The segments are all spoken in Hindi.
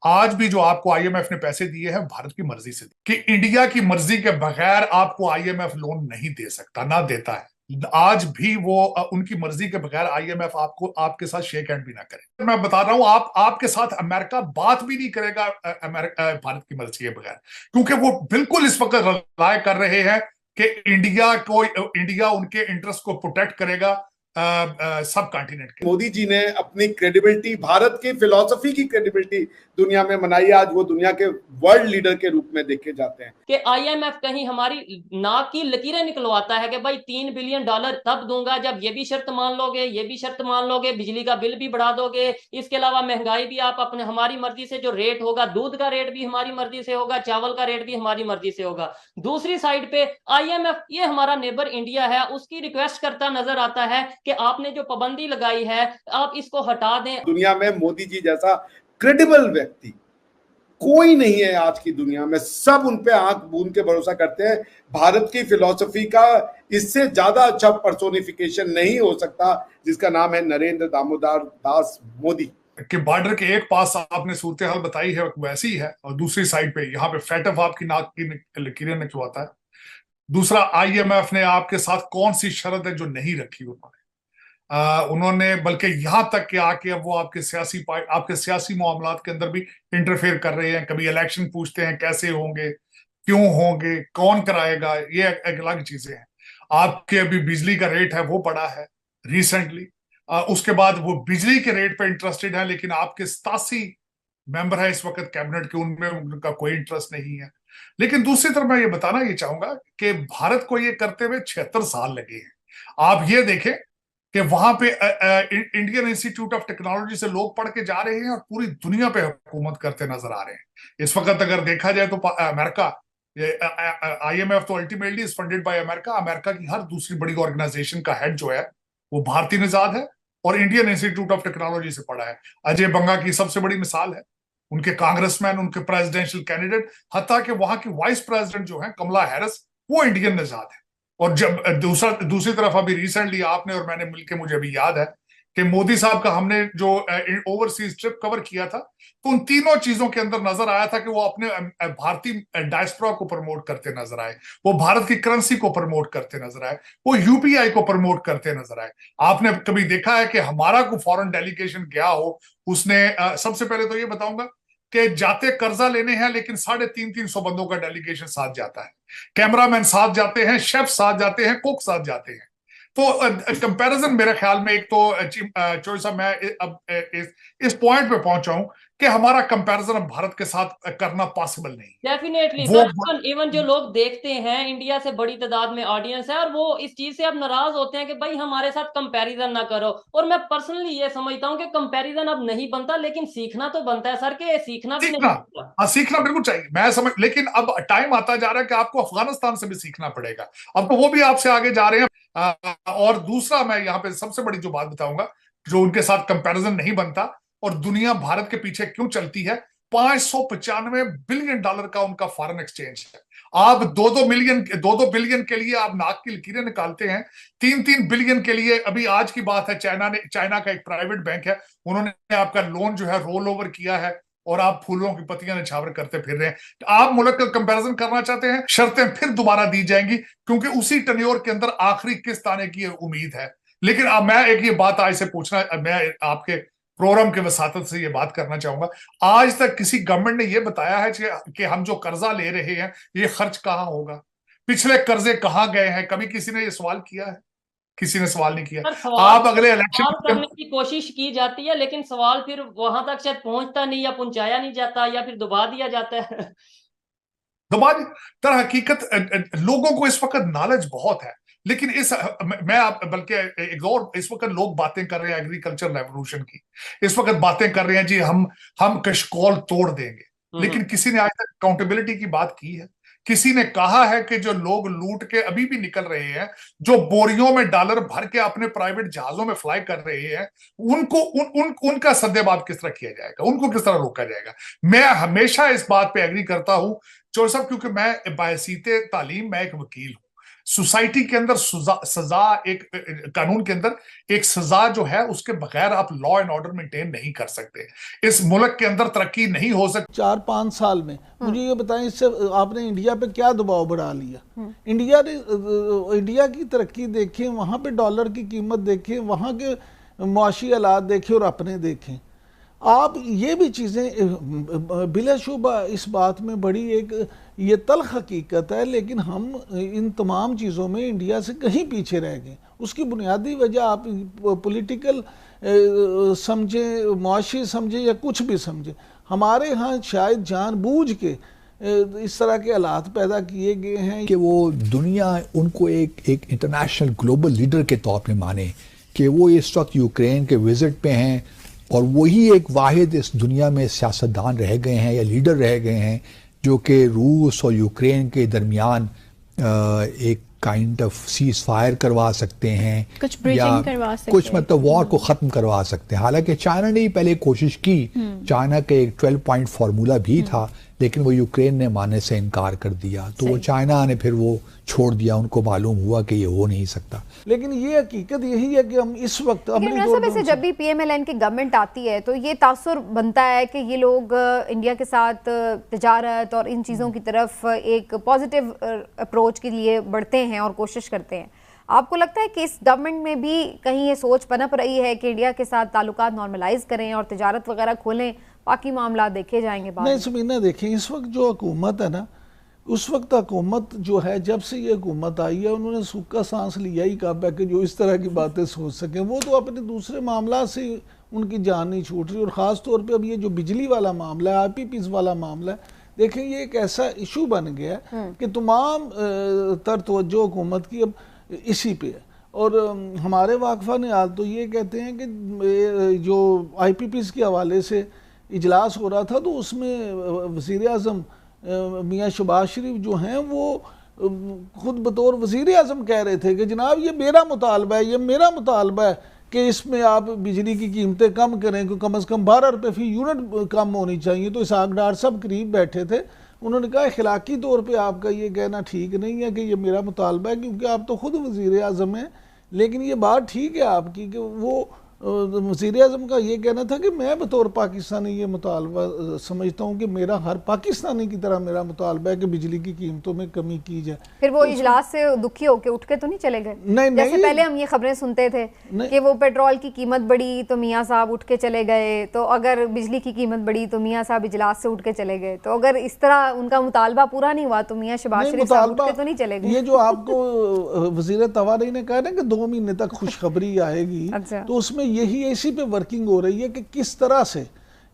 आज भी जो आपको आईएमएफ ने पैसे दिए हैं भारत की मर्जी से कि इंडिया की मर्जी के बगैर आपको आईएमएफ लोन नहीं दे सकता, ना देता है। आज भी वो उनकी मर्जी के बगैर आईएमएफ आपको आपके साथ शेक हैंड भी ना करे। मैं बता रहा हूं आपके साथ अमेरिका बात भी नहीं करेगा भारत की मर्जी के बगैर, क्योंकि वो बिल्कुल इस वक्त रिलाय कर रहे हैं कि इंडिया उनके इंटरेस्ट को प्रोटेक्ट करेगा सब कॉन्टिनेंट के। मोदी जी ने अपनी क्रेडिबिलिटी, भारत की फिलॉसफी की क्रेडिबिलिटी दुनिया में बनाई। आज वो दुनिया के वर्ल्ड लीडर के रूप में देखे जाते हैं कि आईएमएफ कहीं हमारी नाक की लकीरें निकलवाता है कि भाई $3 बिलियन तब दूंगा जब ये भी शर्त मान लोगे, ये भी शर्त मान लोगे, बिजली का बिल भी बढ़ा दोगे, इसके अलावा महंगाई भी आप अपने हमारी मर्जी से, जो रेट होगा दूध का रेट भी हमारी मर्जी से होगा, चावल का रेट भी हमारी मर्जी से होगा। दूसरी साइड पे आईएमएफ, ये हमारा नेबर इंडिया है, उसकी रिक्वेस्ट करता नजर आता है कि आपने जो पाबंदी लगाई है आप इसको हटा दें। दुनिया में मोदी जी जैसा क्रेडिबल व्यक्ति कोई नहीं है आज की दुनिया में। सब उन पे आंख मूंद के भरोसा करते हैं। भारत की फिलॉसफी का इससे ज्यादा अच्छा पर्सोनिफिकेशन नहीं हो सकता, जिसका नाम है नरेंद्र दामोदर दास मोदी। कि बॉर्डर के एक पास आपने सूरत हाल बताई है वैसी है, और दूसरी साइड पे यहाँ पे फैटफ आपकी नाक की लकीरें निकलवाता है। दूसरा, आईएमएफ ने आपके साथ कौन सी शर्त है जो नहीं रखी उन्होंने, बल्कि यहां तक कि आके अब वो आपके सियासी मामलात के अंदर भी इंटरफेयर कर रहे हैं। कभी इलेक्शन पूछते हैं कैसे होंगे, क्यों होंगे, कौन कराएगा, ये एक अलग चीजें हैं। आपके अभी बिजली का रेट है वो बढ़ा है रिसेंटली, उसके बाद वो बिजली के रेट पे इंटरेस्टेड है, लेकिन आपके 87 मेंबर है इस वक्त कैबिनेट के, उनमें उनका कोई इंटरेस्ट नहीं है। लेकिन दूसरी तरफ मैं ये बताना ये चाहूंगा कि भारत को ये करते हुए 76 साल लगे हैं। आप ये देखें कि वहां पे इंडियन इंस्टीट्यूट ऑफ टेक्नोलॉजी से लोग पढ़ के जा रहे हैं और पूरी दुनिया पे हुकूमत करते नजर आ रहे हैं। इस वक्त अगर देखा जाए तो अमेरिका, आईएमएफ तो ultimately is funded by America. America की हर दूसरी बड़ी ऑर्गेनाइजेशन का हेड जो है वो भारतीय निजाद है और इंडियन इंस्टीट्यूट ऑफ टेक्नोलॉजी से पढ़ा है। अजय बंगा की सबसे बड़ी मिसाल है, उनके कांग्रेसमैन, उनके प्रेसिडेंशियल कैंडिडेट, हत्ता कि वहां की वाइस प्रेसिडेंट जो है कमला हैरिस, वो इंडियन निजाद है। और जब दूसरी तरफ अभी रिसेंटली आपने और मैंने मिलकर, मुझे अभी याद है कि मोदी साहब का हमने जो ओवरसीज ट्रिप कवर किया था, तो उन तीनों चीजों के अंदर नजर आया था कि वो अपने भारतीय डायस्पोरा को प्रमोट करते नजर आए, वो भारत की करेंसी को प्रमोट करते नजर आए, वो यूपीआई को प्रमोट करते नजर आए। आपने कभी देखा है कि हमारा कोई फॉरेन डेलीगेशन गया हो, उसने सबसे पहले तो ये बताऊंगा कि जाते कर्जा लेने हैं, लेकिन 350 बंदों का डेलीगेशन साथ जाता है, कैमरामैन साथ जाते हैं, शेफ साथ जाते हैं, कुक साथ जाते हैं। तो कंपैरिजन मेरे ख्याल में, एक तो चोई साहब मैं अब इस पॉइंट पे पहुंचा हूं कि हमारा कंपैरिजन अब भारत के साथ करना पॉसिबल नहीं। डेफिनेटली वो सर, इवन जो लोग देखते हैं, इंडिया से बड़ी तादाद में ऑडियंस है और वो इस चीज से अब नाराज होते हैं कि भाई हमारे साथ कंपैरिजन ना करो। और मैं पर्सनली ये समझता हूँ कि कंपैरिजन अब नहीं बनता, लेकिन सीखना तो बनता है सर, के सीखना भी नहीं बनता। हाँ, सीखना बिल्कुल चाहिए, मैं समझ, लेकिन अब टाइम आता जा रहा है कि आपको अफगानिस्तान से भी सीखना पड़ेगा। अब तो वो भी आपसे आगे जा रहे हैं। और दूसरा, मैं यहाँ पे सबसे बड़ी जो बात बताऊंगा, जो उनके साथ कंपैरिजन नहीं बनता और दुनिया भारत के पीछे क्यों चलती है, $595 बिलियन का उनका फॉरेन एक्सचेंज है। आप दो बिलियन के लिए आप नाक की लकीरें निकालते हैं, 3-3 बिलियन के लिए। अभी आज की बात है, चाइना का एक प्राइवेट बैंक है, उन्होंने आपका लोन जो है रोल ओवर किया है और आप फूलों की पत्तियां निछावर करते फिर रहे हैं। तो आप मुल्क का कंपैरिजन करना चाहते हैं, शर्तें फिर दोबारा दी जाएंगी, क्योंकि उसी टन्योर के अंदर आखिरी किस्त आने की उम्मीद है। लेकिन अब मैं एक ये बात आज से पूछना, मैं आपके प्रोग्राम के वसातत से ये बात करना चाहूंगा, आज तक किसी गवर्नमेंट ने ये बताया है कि हम जो कर्जा ले रहे हैं ये खर्च कहाँ होगा, पिछले कर्जे कहाँ गए हैं? कभी किसी ने ये सवाल किया है? किसी ने सवाल नहीं किया। सर सवाल आप अगले सवाल इलेक्शन करने की कोशिश की जाती है, लेकिन सवाल फिर वहां तक शायद पहुंचता नहीं, या पहुंचाया नहीं जाता, या फिर दबा दिया जाता है। दबा तर हकीकत, लोगों को इस वक्त नॉलेज बहुत है, लेकिन मैं आप बल्कि एक और, इस वक्त लोग बातें कर रहे हैं एग्रीकल्चर रेवोल्यूशन की, इस वक्त बातें कर रहे हैं जी हम कशकोल तोड़ देंगे, लेकिन किसी ने आज तक अकाउंटेबिलिटी की बात की है? किसी ने कहा है कि जो लोग लूट के अभी भी निकल रहे हैं, जो बोरियों में डॉलर भर के अपने प्राइवेट जहाजों में फ्लाई कर रहे हैं, उनको उनका सद्देबाब किस तरह किया जाएगा, उनको किस तरह रोका जाएगा? मैं हमेशा इस बात पे एग्री करता हूं चोर साहब, क्योंकि मैं बायसीते तालीम, मैं एक वकील हूं। सोसाइटी के अंदर सजा एक कानून के अंदर एक सजा जो है उसके बगैर आप लॉ एंड ऑर्डर मेंटेन नहीं कर सकते। इस मुल्क के अंदर तरक्की नहीं हो सकती। 4-5 साल में मुझे ये बताएं, इससे आपने इंडिया पे क्या दबाव बढ़ा लिया? इंडिया की तरक्की देखें, वहाँ पे डॉलर की कीमत देखें, वहाँ के मुआशी हालात देखें और अपने देखें। आप ये भी चीज़ें बिलाशुबा इस बात में बड़ी एक ये तल्ख हकीकत है, लेकिन हम इन तमाम चीज़ों में इंडिया से कहीं पीछे रह गए। उसकी बुनियादी वजह आप पॉलिटिकल समझें, मुआशी समझें या कुछ भी समझें, हमारे यहाँ शायद जानबूझ के इस तरह के हालात पैदा किए गए हैं कि वो दुनिया उनको एक इंटरनेशनल ग्लोबल लीडर के तौर पे माने, कि वो इस वक्त यूक्रेन के विजिट पे हैं और वही एक वाहिद इस दुनिया में सियासतदान रह गए हैं या लीडर रह गए हैं जो कि रूस और यूक्रेन के दरमियान एक काइंड ऑफ सीज फायर करवा सकते हैं, कुछ ब्रिजिंग करवा सकते हैं, कुछ मतलब वॉर को ख़त्म करवा सकते हैं। हालांकि चाइना ने ही पहले कोशिश की, चाइना का एक 12 पॉइंट फार्मूला भी था, लेकिन वो यूक्रेन ने मानने से इनकार कर दिया, तो वो चाइना ने फिर वो छोड़ दिया, उनको मालूम हुआ कि ये हो नहीं सकता। लेकिन ये हकीकत यही है कि हम इस वक्त से जब भी PMLN की गवर्नमेंट आती है तो ये तासुर बनता है कि ये लोग इंडिया के साथ तिजारत और इन चीज़ों की तरफ एक पॉजिटिव अप्रोच के लिए बढ़ते हैं और कोशिश करते हैं। आपको लगता है कि इस गवर्नमेंट में भी कहीं ये सोच पनप रही है कि इंडिया के साथ ताल्लुकात नॉर्मलाइज करें और तिजारत वगैरह खोलें, बाकी मामला देखे जाएंगे बाद में? नहीं समीना, देखें इस वक्त जो हुकूमत है ना, उस वक्त हुकूमत जो है, जब से ये हुकूमत आई है उन्होंने सूखा सांस लिया ही कब है कि जो इस तरह की बातें सोच सकें। वो तो अपने दूसरे मामला से उनकी जान नहीं छूट रही, और ख़ास तौर पे अब ये जो बिजली वाला मामला है, IPPs वाला मामला है, देखें ये एक ऐसा इशू बन गया है कि तमाम तर तवज्जो हुकूमत की अब इसी पे है। और हमारे वाकफा ने आज तो ये कहते हैं कि जो IPPs के हवाले से इजलास हो रहा था तो उसमें वज़ीर आज़म मियाँ शहबाज शरीफ जो हैं वो खुद बतौर वज़ीर आज़म कह रहे थे कि जनाब ये मेरा मुतालबा है, ये मेरा मुतालबा है कि इसमें आप बिजली की कीमतें कम करें, कि कम से कम 12 रुपये फी यूनिट कम होनी चाहिए। तो इसहाक डार साहब करीब बैठे थे, उन्होंने कहा अखलाकी तौर पे आपका ये कहना ठीक नहीं है कि ये मेरा मुतालबा है, क्योंकि आप तो खुद वज़ीर आज़म हैं। लेकिन ये बात ठीक है आपकी कि वो वज़ीर आज़म का ये कहना था कि मैं बतौर पाकिस्तानी ये मुतालबा समझता हूँ कि मेरा हर पाकिस्तानी की तरह मेरा मुतालबा है कि बिजली की कीमतों में कमी की जाए। फिर वो इजलास से दुखी होकर उठ के तो नहीं चले गए? नहीं, जैसे पहले हम ये खबरें सुनते थे कि वो पेट्रोल की कीमत बढ़ी तो मियाँ साहब उठ के चले गए, तो अगर बिजली की कीमत बढ़ी तो मियाँ साहब इजलास से उठ के चले गए। तो अगर इस तरह उनका मुतालबा पूरा नहीं हुआ तो मियाँ शहबाज शरीफ साहब उठ के तो नहीं चले गए? ये जो आपको वज़ीर तवारी ने कहा ना कि 2 महीने तक खुशखबरी आएगी, तो उसमें यही इसी पे वर्किंग हो रही है कि किस तरह से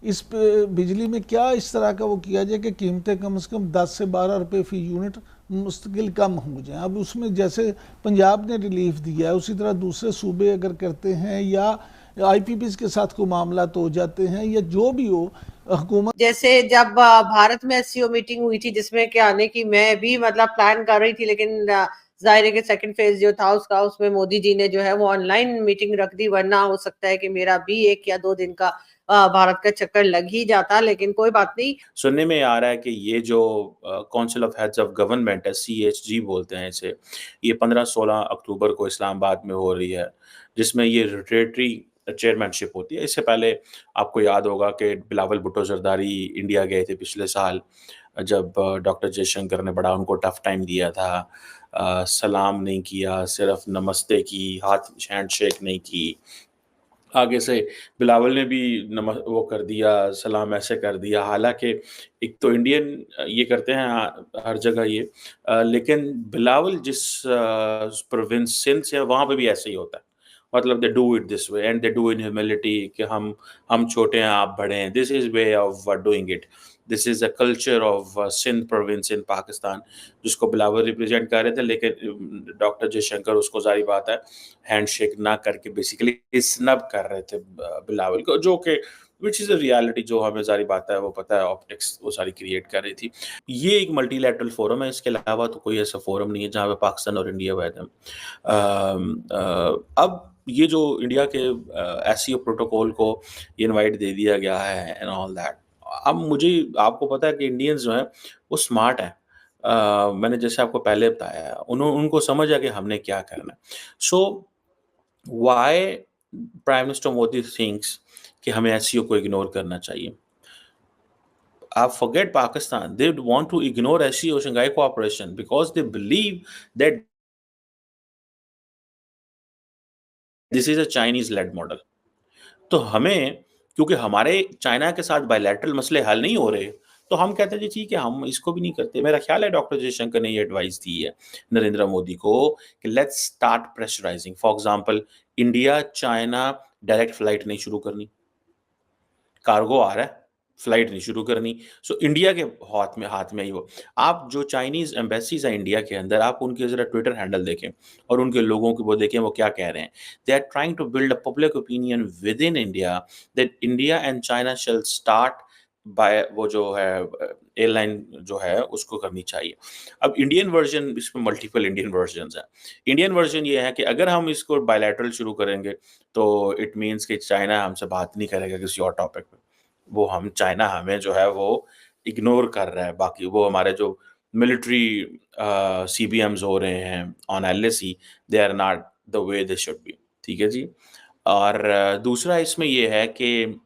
इस पे बिजली में क्या इस तरह का वो किया जाए कि कीमतें कम से कम 10 से 12 रुपए फी यूनिट मुस्तकिल कम हो जाए। अब उसमें जैसे पंजाब ने रिलीफ दिया है, उसी तरह दूसरे सूबे अगर करते हैं या IPPs के साथ कोई मामला तो हो जाते हैं या जो भी हो, हुकूमत जैसे जब भारत में SCO मीटिंग हुई थी जिसमें कि आने की मैं भी मतलब प्लान कर रही थी, लेकिन जाहिर है कि सेकंड फेज जो था उसमें मोदी जी ने जो है वो ऑनलाइन मीटिंग रख दी, वरना हो सकता है कि मेरा भी 1 या 2 दिन का भारत का चक्कर लग ही जाता। लेकिन कोई बात नहीं। सुनने में आ रहा है कि ये जो council of heads of government है, CHG बोलते हैं इसे, ये 15-16 अक्टूबर को इस्लामाबाद में हो रही है, जिसमें ये रोटेटरी चेयरमैनशिप होती है। इससे पहले आपको याद होगा कि बिलावल भुट्टो जरदारी इंडिया गए थे पिछले साल, जब डॉक्टर जयशंकर ने बड़ा उनको टफ टाइम दिया था, सलाम नहीं किया, सिर्फ नमस्ते की, हाथ हैंडशेक नहीं की। आगे से बिलावल ने भी वो कर दिया, सलाम ऐसे कर दिया। हालांकि एक तो इंडियन ये करते हैं हर जगह ये, लेकिन बिलावल जिस प्रोविंस सिंध से वहाँ पे भी ऐसे ही होता है। मतलब they do it this way and they do in humility कि हम छोटे हैं आप बड़े हैं। This is way of doing it. This is a culture of Sindh province in Pakistan, जिसको बिलावल रिप्रेजेंट कर रहे थे। लेकिन डॉक्टर जयशंकर उसको जारी बात है हैंडशेक ना करके बेसिकली स्नब कर रहे थे बिलावल को, जो कि विच इज़ अ रियलिटी, जो हमें सारी बात है वो पता है, ऑप्टिक्स वो सारी क्रिएट कर रही थी। ये एक मल्टीलैटरल फोरम है, इसके अलावा तो कोई ऐसा फोरम नहीं है जहाँ पे पाकिस्तान और इंडिया बैठे हैं। अब ये जो इंडिया के SCO प्रोटोकॉल को इनवाइट दे दिया गया है एंड ऑल दैट, अब मुझे आपको पता है कि इंडियंस जो हैं वो स्मार्ट हैं। मैंने जैसे आपको पहले बताया, उनको समझ आ कि हमने क्या करना है। So why prime minister Modi thinks कि हमें एससीओ को इग्नोर करना चाहिए। आप forget Pakistan, they want to ignore SCO, Shanghai Cooperation, because they believe that this is a Chinese led model. तो हमें, क्योंकि हमारे चाइना के साथ बायलैटरल मसले हल नहीं हो रहे, तो हम कहते हैं जी ठीक है, हम इसको भी नहीं करते। मेरा ख्याल है डॉक्टर जयशंकर ने ये एडवाइस दी है नरेंद्र मोदी को कि let's start pressurising. For example, India China direct flight नहीं शुरू करनी, कार्गो आ रहा है, फ्लाइट नहीं शुरू करनी। सो इंडिया के हाथ में ही हो। आप जो चाइनीज एम्बेसीज हैं इंडिया के अंदर, आप उनके जरा ट्विटर हैंडल देखें और उनके लोगों को वो देखें वो क्या कह रहे हैं। They are trying to build a public opinion within India that India and China shall start by, वो जो है एयरलाइन जो है उसको करनी चाहिए। अब इंडियन वर्जन, इसमें मल्टीपल इंडियन वर्जन्स हैं। इंडियन वर्जन ये है कि अगर हम इसको बायलैटरल शुरू करेंगे तो इट मीन्स कि चाइना हमसे बात नहीं करेगा किसी और टॉपिक पे। वो चाइना हमें जो है वो इग्नोर कर रहा है। बाकी वो हमारे जो मिलिट्री CBMs हो रहे हैं on LAC, they are not the way they should be. ठीक है जी। और दूसरा इसमें ये है कि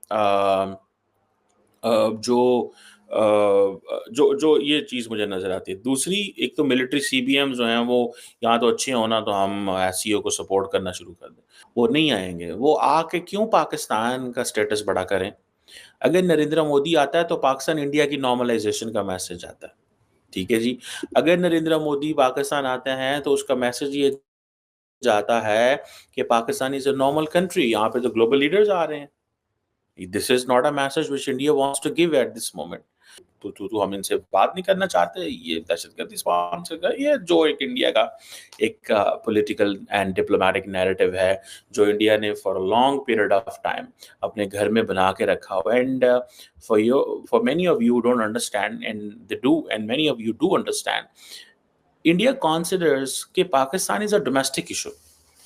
जो ये चीज़ मुझे नज़र आती है। दूसरी, एक तो मिलिट्री CBMs जो हैं वो यहाँ तो अच्छे हो ना, तो हम SCO को सपोर्ट करना शुरू कर दें। वो नहीं आएंगे। वो आके क्यों पाकिस्तान का स्टेटस बड़ा करें? अगर नरेंद्र मोदी आता है तो पाकिस्तान इंडिया की नॉर्मलाइजेशन का मैसेज आता है। ठीक है जी। अगर नरेंद्र मोदी पाकिस्तान आते हैं तो उसका मैसेज ये जाता है कि Pakistan is a normal country, यहाँ पे तो ग्लोबल लीडर्स आ रहे हैं। This is not a message which India wants to give at this moment. तो हम इनसे बात नहीं करना चाहते, ये दहशतगर्दी स्पॉन्सर का, ये जो एक इंडिया का एक पॉलिटिकल एंड डिप्लोमेटिक नैरेटिव है जो इंडिया ने for a long period of time अपने घर में बना के रखा हुआ। And for many of you don't understand and they do, and many of you do understand, India considers कि Pakistan is a domestic issue.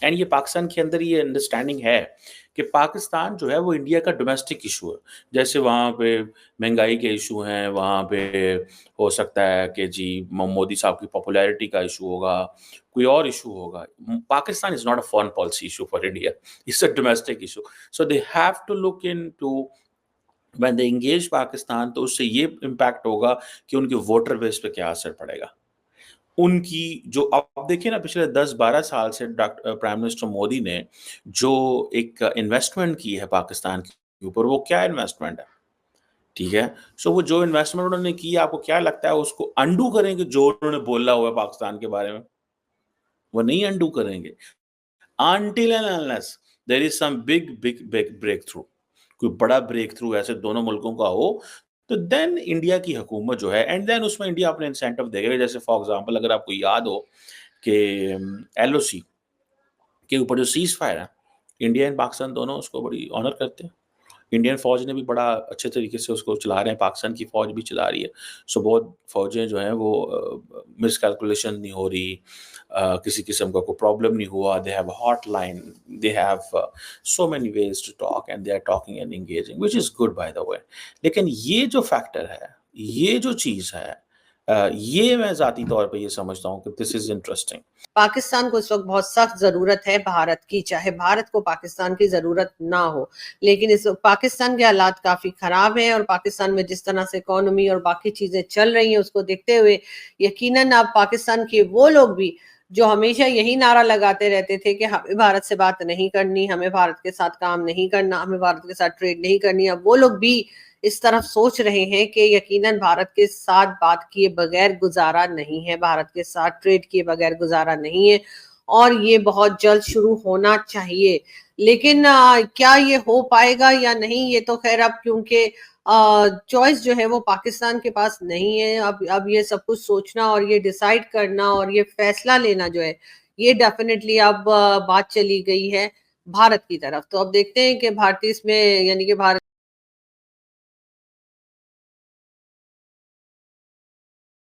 And ये पाकिस्तान के अंदर ये अंडरस्टैंडिंग है कि पाकिस्तान जो है वो इंडिया का डोमेस्टिक इशू है। जैसे वहाँ पे महंगाई के इशू हैं, वहाँ पे हो सकता है कि जी मोदी साहब की पॉपुलैरिटी का इशू होगा, कोई और इशू होगा। Pakistan is not a foreign policy issue for India, it's a domestic issue. So they have to look into when they engage Pakistan, तो उससे ये इम्पैक्ट होगा कि उनके वोटर बेस पे क्या असर पड़ेगा। उनकी जो, आप देखिए ना, पिछले 10-12 साल से प्राइम मिनिस्टर मोदी ने जो एक इन्वेस्टमेंट की है पाकिस्तान के ऊपर, वो क्या इन्वेस्टमेंट है? ठीक है। सो वो जो इन्वेस्टमेंट उन्होंने की, आपको क्या लगता है उसको अंडू करेंगे? जो उन्होंने बोला हुआ है पाकिस्तान के बारे में, वो नहीं अंडू करेंगे until and unless there is some big breakthrough। कोई बड़ा ब्रेक थ्रू ऐसे दोनों मुल्कों का हो, तो देन इंडिया की हुकूमत जो है, एंड देन उसमें इंडिया अपने इंसेंटिव देगा। जैसे फॉर एग्जांपल, अगर आपको याद हो कि LOC के ऊपर जो सीज फायर है, इंडिया एंड पाकिस्तान दोनों उसको बड़ी ऑनर करते हैं। इंडियन फौज ने भी बड़ा अच्छे तरीके से उसको चला रहे हैं, पाकिस्तान की फौज भी चला रही है। सो बहुत फौजें जो हैं वो मिसकैलकुलेशन नहीं हो रही, किसी किस्म का कोई प्रॉब्लम नहीं हुआ। They have hotline, they have so many ways to talk and they are talking and engaging, which is good by the way. लेकिन ये जो फैक्टर है, ये जो चीज़ है, ये मैं ज़ाती तौर पे ये समझता हूँ कि दिस इज इंटरेस्टिंग। पाकिस्तान को इस वक्त बहुत सख्त जरूरत है भारत की, चाहे भारत को पाकिस्तान की जरूरत ना हो, लेकिन इस पाकिस्तान के हालात काफी खराब हैं और पाकिस्तान में जिस तरह से इकोनॉमी और बाकी चीजें चल रही हैं उसको देखते हुए यकीनन अब पाकिस्तान के वो लोग भी जो हमेशा यही नारा लगाते रहते थे कि हमें भारत से बात नहीं करनी, हमें भारत के साथ काम नहीं करना, हमें भारत के साथ ट्रेड नहीं करनी, अब वो लोग भी इस तरफ सोच रहे हैं कि यकीनन भारत के साथ बात किए बगैर गुजारा नहीं है, भारत के साथ ट्रेड किए बगैर गुजारा नहीं है और ये बहुत जल्द शुरू होना चाहिए। लेकिन क्या ये हो पाएगा या नहीं, ये तो खैर अब क्योंकि चॉइस जो है वो पाकिस्तान के पास नहीं है, अब ये सब कुछ सोचना और ये डिसाइड करना और ये फैसला लेना जो है, ये डेफिनेटली अब बात चली गई है भारत की तरफ। तो अब देखते हैं कि भारतीय इसमें, यानी कि भारत